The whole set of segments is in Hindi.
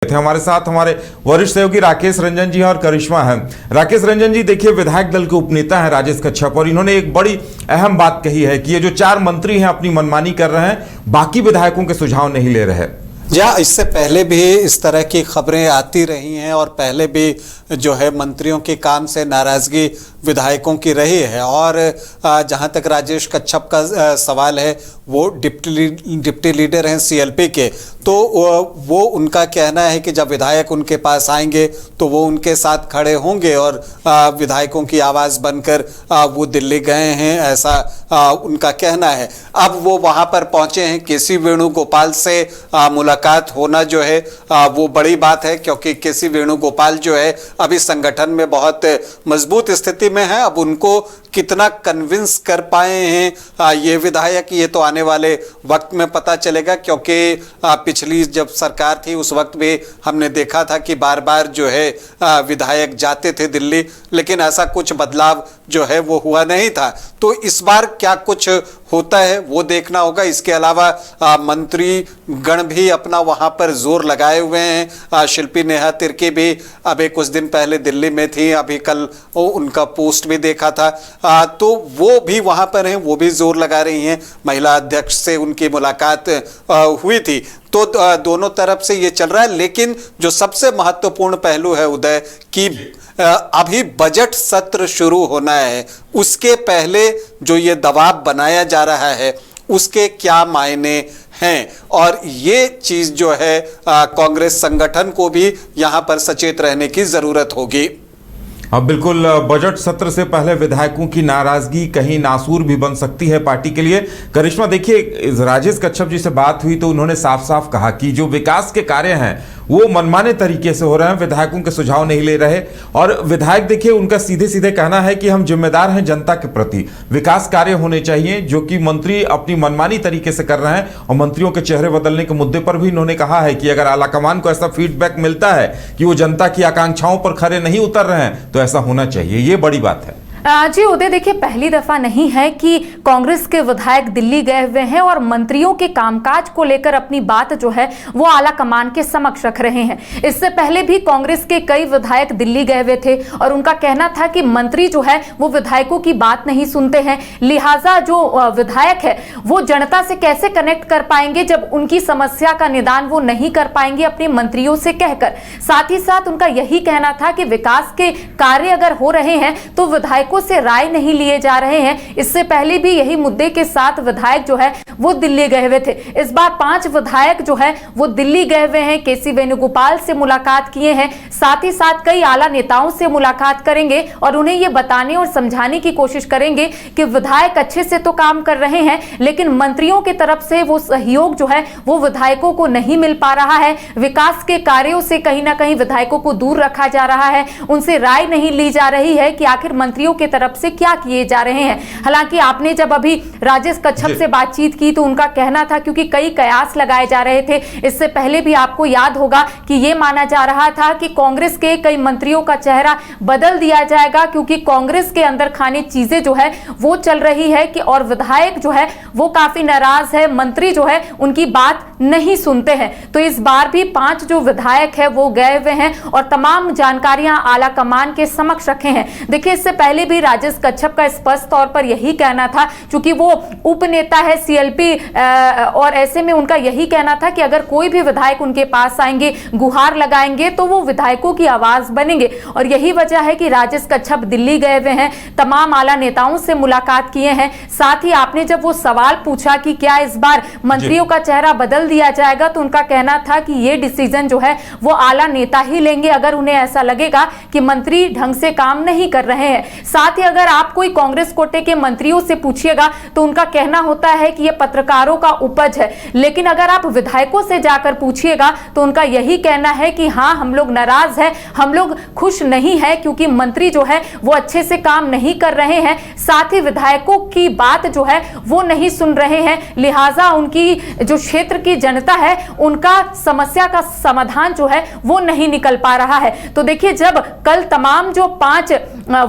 हमारे साथ हमारे वरिष्ठ सहयोगी राकेश रंजन जी और करिश्मा हैं। राकेश रंजन जी, देखिए, विधायक दल के उपनेता हैं राजेश कच्छप, और इन्होंने एक बड़ी अहम बात कही है कि ये जो 4 मंत्री हैं अपनी मनमानी कर रहे हैं, बाकी विधायकों के सुझाव नहीं ले रहे। जी हाँ, इससे पहले भी इस तरह की खबरें आती रही हैं और पहले भी जो है मंत्रियों के काम से नाराज़गी विधायकों की रही है। और जहाँ तक राजेश कच्छप का सवाल है, वो डिप्टी लीडर हैं सीएलपी के, तो वो उनका कहना है कि जब विधायक उनके पास आएंगे तो वो उनके साथ खड़े होंगे और विधायकों की आवाज़ बनकर वो दिल्ली गए हैं, ऐसा उनका कहना है। अब वो वहाँ पर पहुँचे हैं, केसी वेणुगोपाल से मुलाकात होना जो है वो बड़ी बात है, क्योंकि केसी वेणुगोपाल जो है अभी संगठन में बहुत मजबूत स्थिति में है। अब उनको कितना कन्विंस कर पाए हैं ये विधायक, ये तो आने वाले वक्त में पता चलेगा, क्योंकि पिछली जब सरकार थी उस वक्त भी हमने देखा था कि बार बार जो है विधायक जाते थे दिल्ली, लेकिन ऐसा कुछ बदलाव जो है वो हुआ नहीं था। तो इस बार क्या कुछ होता है वो देखना होगा। इसके अलावा मंत्री गण भी अपना वहाँ पर जोर लगाए हुए हैं। शिल्पी नेहा तिर्की भी अभी कुछ दिन पहले दिल्ली में थी, अभी कल उनका पोस्ट भी देखा था, तो वो भी वहाँ पर हैं, वो भी जोर लगा रही हैं। महिला अध्यक्ष से उनकी मुलाकात हुई थी, तो दोनों तरफ से ये चल रहा है। लेकिन जो सबसे महत्वपूर्ण पहलू है उदय, कि अभी बजट सत्र शुरू होना है, उसके पहले जो ये दबाव बनाया जा रहा है उसके क्या मायने हैं, और ये चीज जो है कांग्रेस संगठन को भी यहां पर सचेत रहने की जरूरत होगी। अब बिल्कुल, बजट सत्र से पहले विधायकों की नाराजगी कहीं नासूर भी बन सकती है पार्टी के लिए। करिश्मा, देखिए, राजेश कच्छप जी से बात हुई तो उन्होंने साफ साफ कहा कि जो विकास के कार्य हैं वो मनमाने तरीके से हो रहे हैं, विधायकों के सुझाव नहीं ले रहे। और विधायक, देखिए, उनका सीधे सीधे कहना है कि हम जिम्मेदार हैं जनता के प्रति, विकास कार्य होने चाहिए, जो कि मंत्री अपनी मनमानी तरीके से कर रहे हैं। और मंत्रियों के चेहरे बदलने के मुद्दे पर भी इन्होंने कहा है कि अगर आलाकमान को ऐसा फीडबैक मिलता है कि वो जनता की आकांक्षाओं पर खरे नहीं उतर रहे हैं तो ऐसा होना चाहिए। ये बड़ी बात है। जी उदय, देखिए, पहली दफा नहीं है कि कांग्रेस के विधायक दिल्ली गए हुए हैं और मंत्रियों के कामकाज को लेकर अपनी बात जो है वो आला कमान के समक्ष रख रहे हैं। इससे पहले भी कांग्रेस के कई विधायक दिल्ली गए हुए थे और उनका कहना था कि मंत्री जो है वो विधायकों की बात नहीं सुनते हैं, लिहाजा जो विधायक है वो जनता से कैसे कनेक्ट कर पाएंगे जब उनकी समस्या का निदान वो नहीं कर पाएंगे अपने मंत्रियों से कहकर। साथ ही साथ उनका यही कहना था कि विकास के कार्य अगर हो रहे हैं तो विधायक से राय नहीं लिए जा रहे हैं। इससे पहले भी यही मुद्दे के साथ विधायक जो है वो दिल्ली गए हुए थे। इस बार 5 विधायक जो है वो दिल्ली गए हुए हैं, केसी वेणुगोपाल से मुलाकात किए हैं, साथ ही साथ कई आला नेताओं से मुलाकात करेंगे और उन्हें ये बताने और समझाने की कोशिश करेंगे कि विधायक अच्छे से तो काम कर रहे हैं, लेकिन मंत्रियों की तरफ से वो सहयोग जो है वो विधायकों को नहीं मिल पा रहा है। विकास के कार्यों से कहीं ना कहीं विधायकों को दूर रखा जा रहा है, उनसे राय नहीं ली जा रही है कि आखिर मंत्रियों के तरफ से क्या किए जा रहे हैं। हालांकि आपने जब अभी राजेश कच्छप से बातचीत की तो उनका कहना था, क्योंकि कई कयास लगाए जा रहे थे, इससे पहले भी आपको याद होगा कि यह माना जा रहा था कि कांग्रेस के कई मंत्रियों का चेहरा बदल दिया जाएगा, क्योंकि कांग्रेस के अंदर खाने चीजें जो है वो चल रही है कि और विधायक जो है वो काफी नाराज है, मंत्री जो है उनकी बात नहीं सुनते हैं। तो इस बार भी 5 जो विधायक है वो गए हुए हैं और तमाम जानकारियां आला कमान के समक्ष रखे हैं। देखिए, इससे पहले भी राजेश कच्छप का स्पष्ट तौर पर यही कहना था, क्योंकि वो उपनेता है सीएलपी, और ऐसे में उनका यही कहना था कि अगर कोई भी विधायक उनके पास आएंगे, गुहार लगाएंगे, तो वो विधायकों की आवाज बनेंगे। और यही वजह है कि राजेश कच्छप दिल्ली गए हुए हैं, तमाम आला नेताओं से मुलाकात किए हैं। साथ ही आपने जब वो सवाल पूछा कि क्या इस बार मंत्रियों का चेहरा बदल दिया जाएगा, तो उनका कहना था कि ये डिसीजन जो है वो आला नेता ही लेंगे अगर उन्हें ऐसा लगेगा कि मंत्री ढंग से काम नहीं कर रहे हैं। साथ ही अगर आप कोई कांग्रेस कोटे के मंत्रियों से पूछिएगा तो उनका कहना होता है कि यह पत्रकारों का उपज है, लेकिन अगर आप विधायकों से जाकर पूछिएगा तो उनका यही कहना है कि हाँ, हम लोग नाराज हैं, हम लोग खुश नहीं है, क्योंकि मंत्री जो है वो अच्छे से काम नहीं कर रहे हैं, साथ ही विधायकों की बात जो है वो नहीं सुन रहे हैं, लिहाजा उनकी जो क्षेत्र की जनता है उनका समस्या का समाधान जो है वो नहीं निकल पा रहा है। तो देखिए, जब कल तमाम जो 5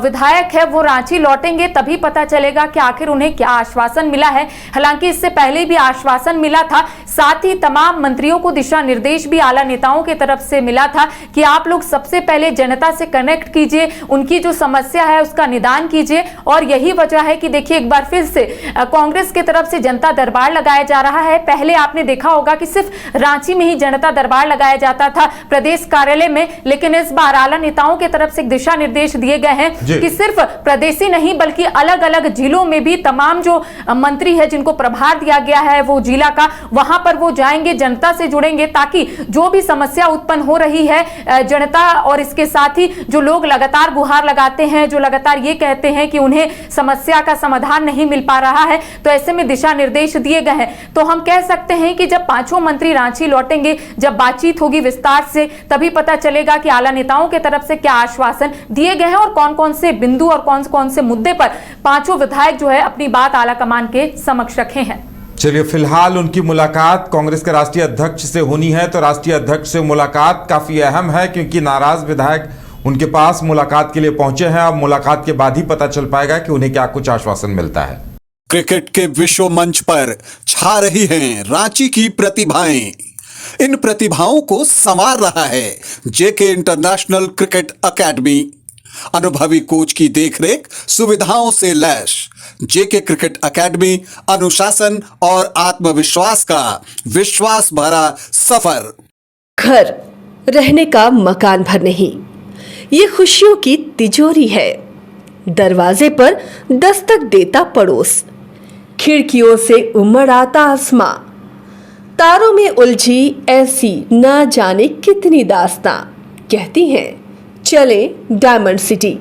विधायक है है वो रांची लौटेंगे तभी पता चलेगा कि आखिर उन्हें क्या आश्वासन मिला है। हालांकि इससे पहले भी आश्वासन मिला था, साथ ही तमाम मंत्रियों को दिशा निर्देश भी आला नेताओं की तरफ से मिला था कि आप लोग सबसे पहले जनता से कनेक्ट कीजिए, उनकी जो समस्या है उसका निदान कीजिए। और यही वजह है कि देखिए एक बार फिर से कांग्रेस की तरफ से जनता दरबार लगाया जा रहा है। पहले आपने देखा होगा कि सिर्फ रांची में ही जनता दरबार लगाया जाता था प्रदेश कार्यालय में, लेकिन इस बार आला नेताओं की तरफ से दिशा निर्देश दिए गए हैं कि सिर्फ प्रदेशी नहीं बल्कि अलग अलग जिलों में भी तमाम जो मंत्री है जिनको प्रभार दिया गया है वो जिला का, वहां पर वो जाएंगे, जनता से जुड़ेंगे, ताकि जो भी समस्या उत्पन्न हो रही है जनता और इसके साथ ही जो लोग लगातार गुहार लगाते हैं, जो लगातार ये कहते हैं कि उन्हें समस्या का समाधान नहीं मिल पा रहा है, तो ऐसे में दिशा निर्देश दिए गए हैं। तो हम कह सकते हैं कि जब पांचों मंत्री रांची लौटेंगे, जब बातचीत होगी विस्तार से, तभी पता चलेगा कि आला नेताओं की तरफ से क्या आश्वासन दिए गए हैं और कौन कौन से बिंदु और कौन कौन से मुद्दे पर पांचों विधायक जो है अपनी बात आला कमान के समक्ष रखे हैं। चलिए, फिलहाल उनकी मुलाकात कांग्रेस के राष्ट्रीय अध्यक्ष से होनी है, तो राष्ट्रीय अध्यक्ष से मुलाकात काफी अहम है क्योंकि नाराज विधायक उनके पास मुलाकात के लिए पहुंचे हैं। अब मुलाकात के बाद ही पता चल पाएगा कि उन्हें क्या कुछ आश्वासन मिलता है। क्रिकेट के विश्व मंच पर छा रही हैं रांची की प्रतिभाएं। इन प्रतिभाओं को संवार रहा है जेके इंटरनेशनल क्रिकेट एकेडमी। अनुभवी कोच की देखरेख, सुविधाओं से लैस जेके क्रिकेट एकेडमी अनुशासन और आत्मविश्वास का विश्वास भरा सफर। घर रहने का मकान भर नहीं, ये खुशियों की तिजोरी है। दरवाजे पर दस्तक देता पड़ोस, खिड़कियों से उमड़ आता आसमां, तारों में उलझी ऐसी न जाने कितनी दास्तां। कहती हैं चले डायमंड सिटी,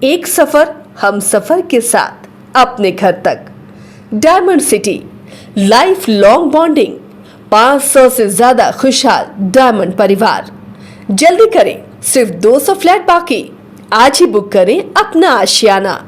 एक सफर हम सफर के साथ अपने घर तक। Diamond city, life long bonding, 500 से ज्यादा खुशहाल डायमंड परिवार। जल्दी करें, सिर्फ 200 फ्लैट बाकी। आज ही बुक करें अपना आशियाना।